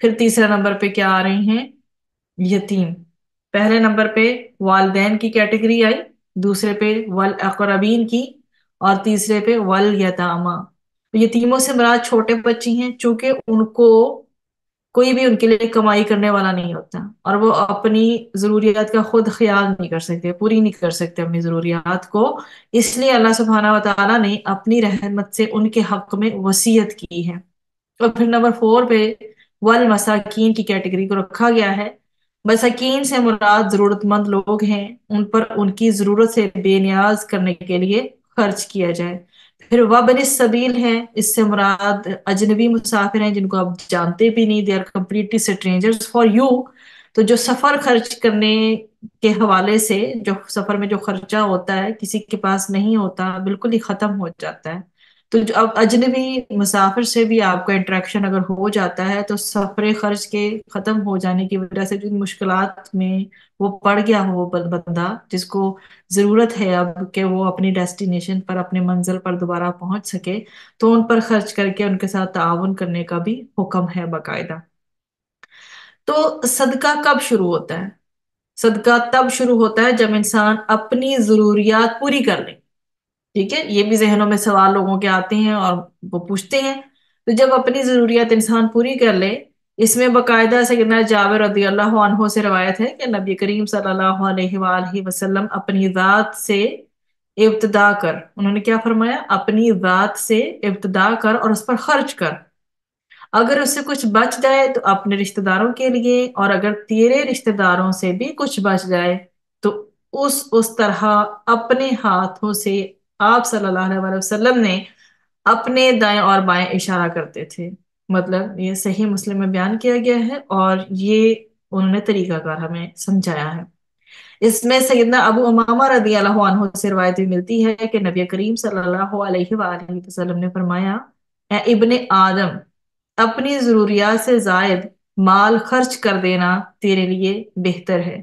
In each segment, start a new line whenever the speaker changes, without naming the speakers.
پھر تیسرے نمبر پہ کیا آ رہی ہیں؟ یتیم. پہلے نمبر پہ والدین کی کیٹیگری آئی، دوسرے پہ والاقربین کی، اور تیسرے پہ والیتاما. یتیموں سے مراد چھوٹے بچے ہیں، چونکہ ان کو کوئی بھی ان کے لیے کمائی کرنے والا نہیں ہوتا، اور وہ اپنی ضروریات کا خود خیال نہیں کر سکتے، پوری نہیں کر سکتے اپنی ضروریات کو. اس لیے اللہ سبحانہ و تعالیٰ نے اپنی رحمت سے ان کے حق میں وصیت کی ہے. اور پھر نمبر 4 پہ والمساکین کی کیٹیگری کو رکھا گیا ہے. مساکین سے مراد ضرورت مند لوگ ہیں، ان پر ان کی ضرورت سے بے نیاز کرنے کے لیے خرچ کیا جائے. پھر وابن السبیل ہے، اس سے مراد اجنبی مسافر ہیں جن کو آپ جانتے بھی نہیں، they are completely strangers for you. تو جو سفر خرچ کرنے کے حوالے سے، جو سفر میں جو خرچہ ہوتا ہے کسی کے پاس نہیں ہوتا، بالکل ہی ختم ہو جاتا ہے. تو جو اب اجنبی مسافر سے بھی آپ کا انٹریکشن اگر ہو جاتا ہے تو سفر خرچ کے ختم ہو جانے کی وجہ سے جن مشکلات میں وہ پڑ گیا ہو، وہ بندہ جس کو ضرورت ہے اب کہ وہ اپنی ڈیسٹینیشن پر، اپنے منزل پر دوبارہ پہنچ سکے، تو ان پر خرچ کر کے ان کے ساتھ تعاون کرنے کا بھی حکم ہے باقاعدہ. تو صدقہ کب شروع ہوتا ہے؟ صدقہ تب شروع ہوتا ہے جب انسان اپنی ضروریات پوری کر لے. ٹھیک ہے، یہ بھی ذہنوں میں سوال لوگوں کے آتے ہیں اور وہ پوچھتے ہیں. تو جب اپنی ضروریات انسان پوری کر لے، اس میں باقاعدہ سیدنا جابر رضی اللہ عنہ سے روایت ہے کہ نبی کریم صلی اللہ علیہ وآلہ وسلم اپنی ذات سے ابتدا کر، انہوں نے کیا فرمایا؟ اپنی ذات سے ابتدا کر اور اس پر خرچ کر. اگر اس سے کچھ بچ جائے تو اپنے رشتہ داروں کے لیے، اور اگر تیرے رشتہ داروں سے بھی کچھ بچ جائے تو اس طرح اپنے ہاتھوں سے آپ صلی اللہ علیہ وسلم نے اپنے دائیں اور بائیں اشارہ کرتے تھے. مطلب یہ صحیح مسلم میں بیان کیا گیا ہے، اور یہ انہوں نے طریقہ کار ہمیں سمجھایا ہے. اس میں سیدنا ابو امامہ رضی اللہ عنہ سے روایت بھی ملتی ہے کہ نبی کریم صلی اللہ علیہ وآلہ وسلم نے فرمایا، اے ابن آدم، اپنی ضروریات سے زائد مال خرچ کر دینا تیرے لیے بہتر ہے.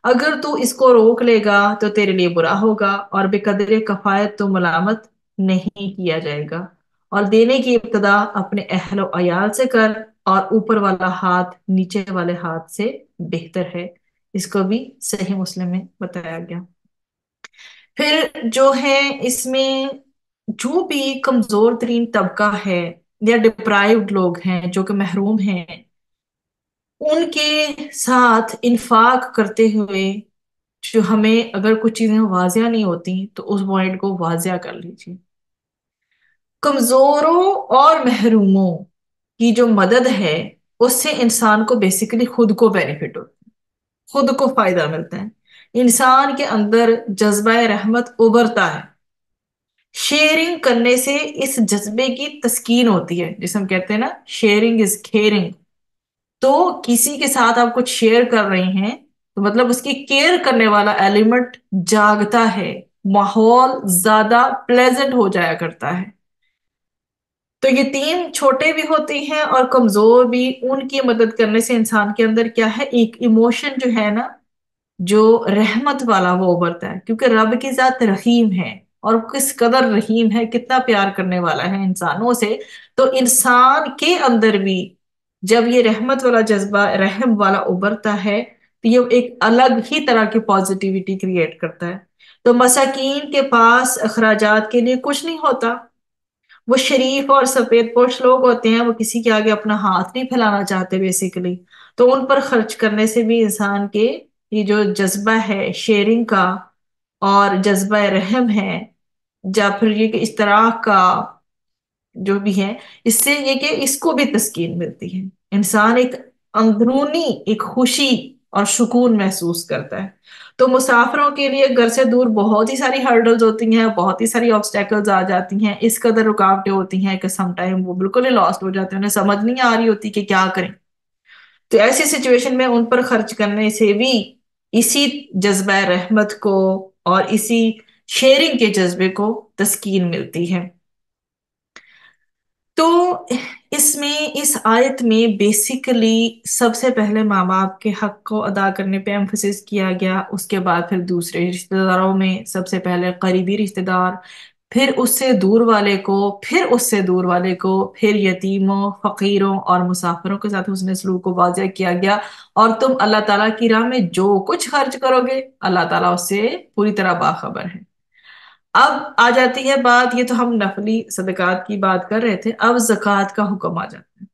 اگر تو اس کو روک لے گا تو تیرے لیے برا ہوگا، اور بے قدر کفایت تو ملامت نہیں کیا جائے گا. اور دینے کی ابتدا اپنے اہل و عیال سے کر، اور اوپر والا ہاتھ نیچے والے ہاتھ سے بہتر ہے. اس کو بھی صحیح مسلم میں بتایا گیا. پھر جو ہے اس میں جو بھی کمزور ترین طبقہ ہے یا ڈپرائیوڈ لوگ ہیں جو کہ محروم ہیں، ان کے ساتھ انفاق کرتے ہوئے جو ہمیں اگر کچھ چیزیں واضح نہیں ہوتی تو اس پوائنٹ کو واضح کر لیجیے. کمزوروں اور محروموں کی جو مدد ہے، اس سے انسان کو بیسیکلی خود کو بینیفٹ ہوتا ہے، خود کو فائدہ ملتا ہے. انسان کے اندر جذبہ رحمت ابھرتا ہے. شیئرنگ کرنے سے اس جذبے کی تسکین ہوتی ہے، جسے ہم کہتے ہیں نا شیئرنگ از کیئرنگ. تو کسی کے ساتھ آپ کچھ شیئر کر رہے ہیں تو مطلب اس کی کیئر کرنے والا ایلیمنٹ جاگتا ہے، ماحول زیادہ پلیزنٹ ہو جایا کرتا ہے. تو یہ تین چھوٹے بھی ہوتے ہیں اور کمزور بھی، ان کی مدد کرنے سے انسان کے اندر کیا ہے، ایک ایموشن جو ہے نا، جو رحمت والا وہ ابھرتا ہے. کیونکہ رب کی ذات رحیم ہے، اور کس قدر رحیم ہے، کتنا پیار کرنے والا ہے انسانوں سے. تو انسان کے اندر بھی جب یہ رحمت والا جذبہ، رحم والا ابھرتا ہے، تو یہ ایک الگ ہی طرح کی پازیٹیوٹی کریٹ کرتا ہے. تو مساکین کے پاس اخراجات کے لیے کچھ نہیں ہوتا. وہ شریف اور سفید پوش لوگ ہوتے ہیں، وہ کسی کے آگے اپنا ہاتھ نہیں پھیلانا چاہتے بیسیکلی. تو ان پر خرچ کرنے سے بھی انسان کے یہ جو جذبہ ہے شیئرنگ کا، اور جذبہ رحم ہے، یا پھر یہ کہ اشتراک کا جو بھی ہے، اس سے یہ کہ اس کو بھی تسکین ملتی ہے. انسان ایک اندرونی ایک خوشی اور سکون محسوس کرتا ہے. تو مسافروں کے لیے گھر سے دور بہت ہی ساری ہرڈلز ہوتی ہیں، بہت ہی ساری آبسٹیکلز آ جاتی ہیں، اس قدر رکاوٹیں ہوتی ہیں کہ سم ٹائم وہ بالکل ہی لاسٹ ہو جاتے ہیں، انہیں سمجھ نہیں آ رہی ہوتی کہ کیا کریں. تو ایسی سچویشن میں ان پر خرچ کرنے سے بھی اسی جذبہ رحمت کو اور اسی شیئرنگ کے جذبے کو تسکین ملتی ہے. تو اس میں اس آیت میں بیسیکلی سب سے پہلے ماں باپ کے حق کو ادا کرنے پہ ایمفسس کیا گیا، اس کے بعد پھر دوسرے رشتہ داروں میں سب سے پہلے قریبی رشتہ دار، پھر اس سے دور والے کو، پھر اس سے دور والے کو، پھر یتیموں، فقیروں اور مسافروں کے ساتھ حسن سلوک کو واضح کیا گیا۔ اور تم اللہ تعالیٰ کی راہ میں جو کچھ خرچ کرو گے اللہ تعالیٰ اس سے پوری طرح باخبر ہے۔ اب آ جاتی ہے بات، یہ تو ہم نفلی صدقات کی بات کر رہے تھے، اب زکوٰۃ کا حکم آ جاتا ہے۔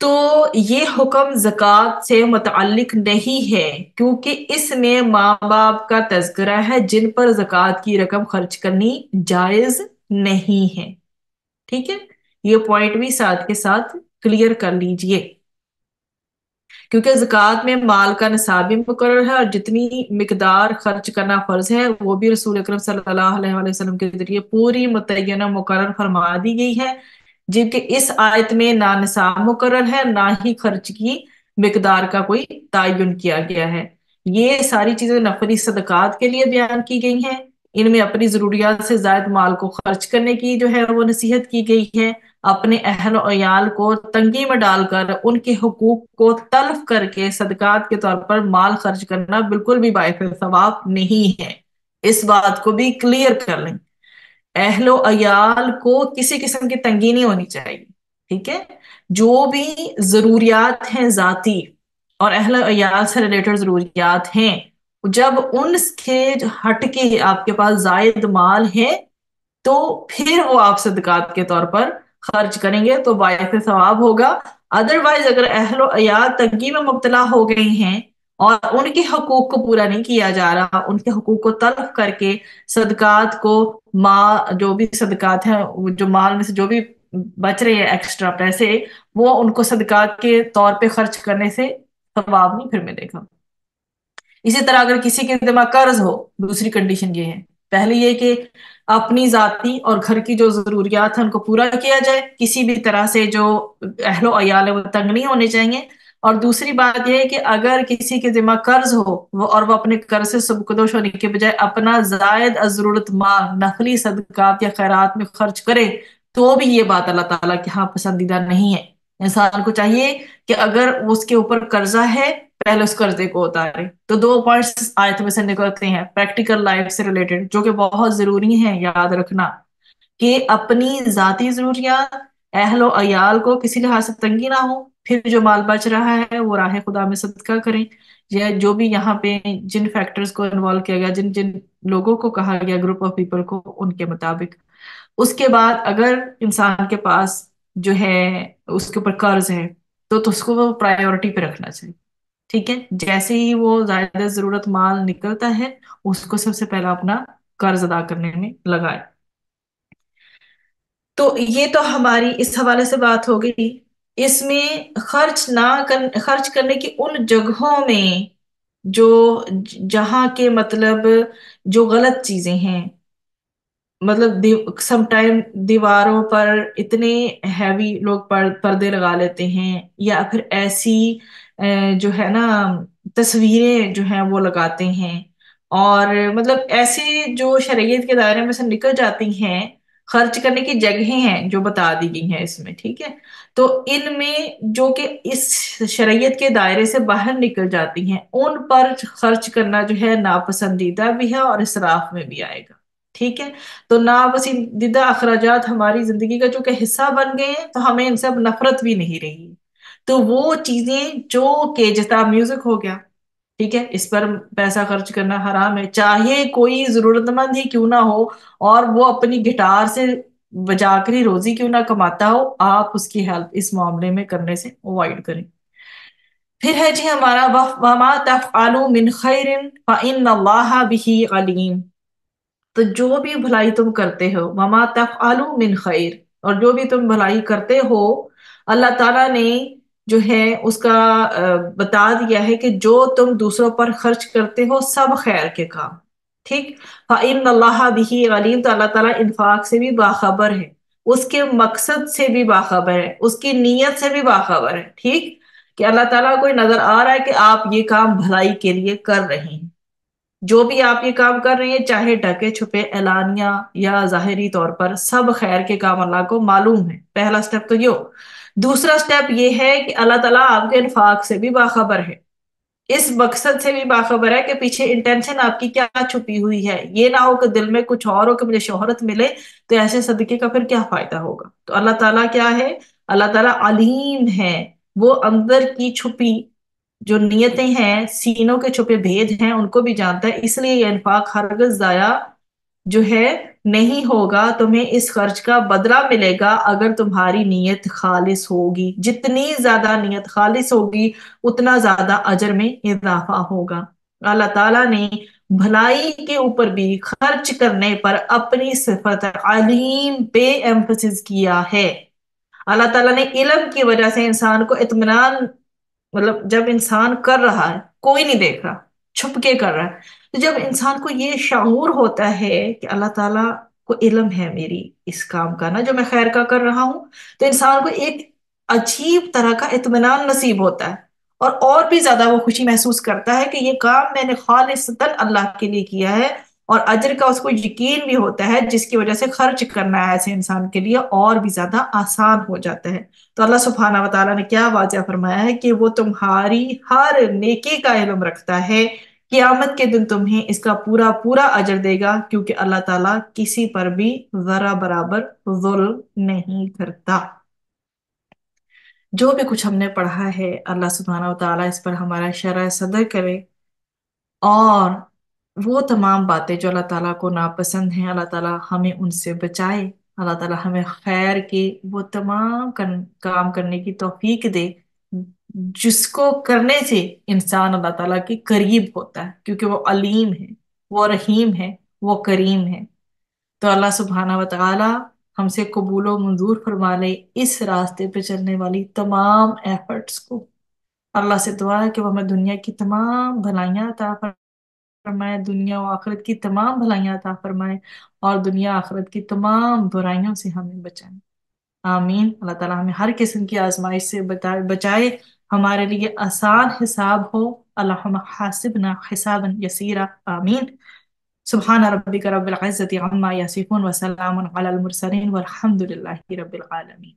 تو یہ حکم زکوٰۃ سے متعلق نہیں ہے، کیونکہ اس میں ماں باپ کا تذکرہ ہے جن پر زکوٰۃ کی رقم خرچ کرنی جائز نہیں ہے۔ ٹھیک ہے، یہ پوائنٹ بھی ساتھ کے ساتھ کلیئر کر لیجئے، کیونکہ زکوٰۃ میں مال کا نصاب بھی مقرر ہے، اور جتنی مقدار خرچ کرنا فرض ہے وہ بھی رسول اکرم صلی اللہ علیہ وآلہ وسلم کے ذریعے پوری متعینہ مقرر فرما دی گئی ہے، جبکہ اس آیت میں نہ نصاب مقرر ہے نہ ہی خرچ کی مقدار کا کوئی تعین کیا گیا ہے۔ یہ ساری چیزیں نفلی صدقات کے لیے بیان کی گئی ہیں، ان میں اپنی ضروریات سے زائد مال کو خرچ کرنے کی جو ہے وہ نصیحت کی گئی ہے۔ اپنے اہل و عیال کو تنگی میں ڈال کر ان کے حقوق کو تلف کر کے صدقات کے طور پر مال خرچ کرنا بالکل بھی باعث ثواب نہیں ہے، اس بات کو بھی کلیئر کر لیں۔ اہل و عیال کو کسی قسم کی تنگی نہیں ہونی چاہیے، ٹھیک ہے؟ جو بھی ضروریات ہیں ذاتی اور اہل و عیال سے ریلیٹڈ ضروریات ہیں، جب ان کے ہٹ کے آپ کے پاس زائد مال ہے تو پھر وہ آپ صدقات کے طور پر خرچ کریں گے تو باعث ثواب ہوگا۔ ادروائز اگر اہل و عیال تنگی میں مبتلا ہو گئی ہیں اور ان کے حقوق کو پورا نہیں کیا جا رہا، ان کے حقوق کو تلف کر کے صدقات کو، جو بھی صدقات ہیں، جو مال میں سے جو بھی بچ رہے ہیں ایکسٹرا پیسے، وہ ان کو صدقات کے طور پہ خرچ کرنے سے ثواب نہیں پھر ملے گا۔ اسی طرح اگر کسی کے ذمہ قرض ہو، دوسری کنڈیشن یہ ہے، پہلے یہ کہ اپنی ذاتی اور گھر کی جو ضروریات ہیں ان کو پورا کیا جائے، کسی بھی طرح سے جو اہل و عیال ہے وہ تنگ نہیں ہونے چاہیے، اور دوسری بات یہ ہے کہ اگر کسی کے ذمہ قرض ہو اور وہ اپنے قرض سے سبکدوش ہونے کے بجائے اپنا زائد از ضرورت مال نفلی صدقات یا خیرات میں خرچ کرے تو بھی یہ بات اللہ تعالیٰ کے ہاں پسندیدہ نہیں ہے۔ انسان کو چاہیے کہ اگر اس کے اوپر قرضہ ہے پہلے اس قرضے کو اتارے۔ تو دو پوائنٹس آیت میں سے نکلتے ہیں پریکٹیکل لائف سے ریلیٹڈ، جو کہ بہت ضروری ہیں یاد رکھنا، کہ اپنی ذاتی ضروریات، اہل و عیال کو کسی لحاظ سے تنگی نہ ہو، پھر جو مال بچ رہا ہے وہ راہ خدا میں صدقہ کریں، یا جو بھی یہاں پہ جن فیکٹرز کو انوالو کیا گیا، جن جن لوگوں کو کہا گیا، گروپ آف پیپل کو، ان کے مطابق۔ اس کے بعد اگر انسان کے پاس جو ہے اس کے اوپر قرض ہے تو اس کو وہ پرائیورٹی پہ رکھنا چاہیے، ٹھیک ہے؟ جیسے ہی وہ زائد ضرورت مال نکلتا ہے اس کو سب سے پہلا اپنا قرض ادا کرنے میں لگائے۔ تو یہ تو ہماری اس حوالے سے بات ہو گئی۔ اس میں خرچ کرنے کی ان جگہوں میں جو جہاں کے مطلب جو غلط چیزیں ہیں، مطلب سم ٹائم دیواروں پر اتنے ہیوی لوگ پردے لگا لیتے ہیں، یا پھر ایسی جو ہے نا تصویریں جو ہیں وہ لگاتے ہیں، اور مطلب ایسی جو شریعت کے دائرے میں سے نکل جاتی ہیں، خرچ کرنے کی جگہیں ہیں جو بتا دی گئی ہیں اس میں، ٹھیک ہے؟ تو ان میں جو کہ اس شریعت کے دائرے سے باہر نکل جاتی ہیں ان پر خرچ کرنا جو ہے ناپسندیدہ بھی ہے اور اسراف میں بھی آئے گا، ٹھیک ہے؟ تو ناپسندیدہ اخراجات ہماری زندگی کا جو کہ حصہ بن گئے ہیں تو ہمیں ان سے اب نفرت بھی نہیں رہی۔ تو وہ چیزیں جو کہ جیسا میوزک ہو گیا، ٹھیک ہے، اس پر پیسہ خرچ کرنا حرام ہے، چاہے کوئی ضرورت مند ہی کیوں نہ ہو اور وہ اپنی گٹار سے بجا کر ہی روزی کیوں نہ کماتا ہو، آپ اس کی ہیلپ اس معاملے میں کرنے سے اوائڈ کریں۔ پھر ہے جی ہمارا وَمَا تَفْعَلُوا مِنْ خَيْرٍ فَإِنَّ اللَّهَ بِهِ عَلِيمٌ۔ تو جو بھی بھلائی تم کرتے ہو، وما تفعلوا من خیر، اور جو بھی تم بھلائی کرتے ہو اللہ تعالیٰ نے جو ہے اس کا بتا دیا ہے کہ جو تم دوسروں پر خرچ کرتے ہو سب خیر کے کام، ٹھیک؟ فَإِنَّ اللَّهَ بِهِ عَلِيمٌ، تو اللہ تعالیٰ انفاق سے بھی باخبر ہے، اس کے مقصد سے بھی باخبر ہے، اس کی نیت سے بھی باخبر ہے، ٹھیک؟ کہ اللہ تعالیٰ کو نظر آ رہا ہے کہ آپ یہ کام بھلائی کے لیے کر رہے ہیں، جو بھی آپ یہ کام کر رہے ہیں، چاہے ڈھکے چھپے، اعلانیہ یا ظاہری طور پر، سب خیر کے کام اللہ کو معلوم ہے۔ پہلا سٹیپ تو یہ ہو۔ دوسرا سٹیپ یہ ہے کہ اللہ تعالیٰ آپ کے انفاق سے بھی باخبر ہے، اس مقصد سے بھی باخبر ہے کہ پیچھے انٹینشن آپ کی کیا چھپی ہوئی ہے. یہ نہ ہو کہ دل میں کچھ اور ہو کہ مجھے شہرت ملے، تو ایسے صدقے کا پھر کیا فائدہ ہوگا. تو اللہ تعالیٰ کیا ہے؟ اللہ تعالیٰ علیم ہے. وہ اندر کی چھپی جو نیتیں ہیں، سینوں کے چھپے بھید ہیں، ان کو بھی جانتا ہے. اس لیے یہ انفاق ہرگز ضائع جو ہے نہیں ہوگا. تمہیں اس خرچ کا بدلہ ملے گا اگر تمہاری نیت خالص ہوگی. جتنی زیادہ نیت خالص ہوگی اتنا زیادہ اجر میں اضافہ ہوگا. اللہ تعالیٰ نے بھلائی کے اوپر بھی خرچ کرنے پر اپنی صفت علیم پہ ایمفسس کیا ہے. اللہ تعالیٰ نے علم کی وجہ سے انسان کو اطمینان، مطلب جب انسان کر رہا ہے کوئی نہیں دیکھ رہا، چھپ کے کر رہا ہے، تو جب انسان کو یہ شعور ہوتا ہے کہ اللہ تعالیٰ کو علم ہے میری اس کام کا، نا جو میں خیر کا کر رہا ہوں، تو انسان کو ایک عجیب طرح کا اطمینان نصیب ہوتا ہے. اور بھی زیادہ وہ خوشی محسوس کرتا ہے کہ یہ کام میں نے خالصتاً اللہ کے لیے کیا ہے. اور اجر کا اس کو یقین بھی ہوتا ہے، جس کی وجہ سے خرچ کرنا ہے ایسے انسان کے لیے اور بھی زیادہ آسان ہو جاتا ہے. تو اللہ سبحانہ و تعالیٰ نے کیا واضح فرمایا ہے کہ وہ تمہاری ہر نیکی کا علم رکھتا ہے. قیامت کے دن تمہیں اس کا پورا پورا اجر دے گا، کیونکہ اللہ تعالیٰ کسی پر بھی ذرہ برابر ظلم نہیں کرتا. جو بھی کچھ ہم نے پڑھا ہے، اللہ سبحانہ و تعالیٰ اس پر ہمارا شرح صدر کرے، اور وہ تمام باتیں جو اللہ تعالیٰ کو ناپسند ہیں اللہ تعالیٰ ہمیں ان سے بچائے. اللہ تعالیٰ ہمیں خیر کے وہ تمام کام کرنے کی توفیق دے جس کو کرنے سے انسان اللہ تعالیٰ کے قریب ہوتا ہے، کیونکہ وہ علیم ہے، وہ رحیم ہے، وہ کریم ہے. تو اللہ سبحانہ و تعالیٰ ہم سے قبول و منظور فرما لے اس راستے پہ چلنے والی تمام ایفرٹس کو. اللہ سے دعا ہے کہ وہ ہمیں دنیا کی تمام بھلائیاں عطا فرمائے، دنیا و آخرت کی تمام بھلائیاں عطا فرمائے، اور دنیا آخرت کی تمام برائیوں سے ہمیں بچائے. آمین. اللہ تعالیٰ ہمیں ہر قسم کی آزمائش سے بچائے، ہمارے لیے آسان حساب ہو. اللہم حاسبنا حسابا یسیرا. آمین. سبحان ربک رب العزت عما یصفون وسلام علی المرسلین والحمد للہ رب العالمین.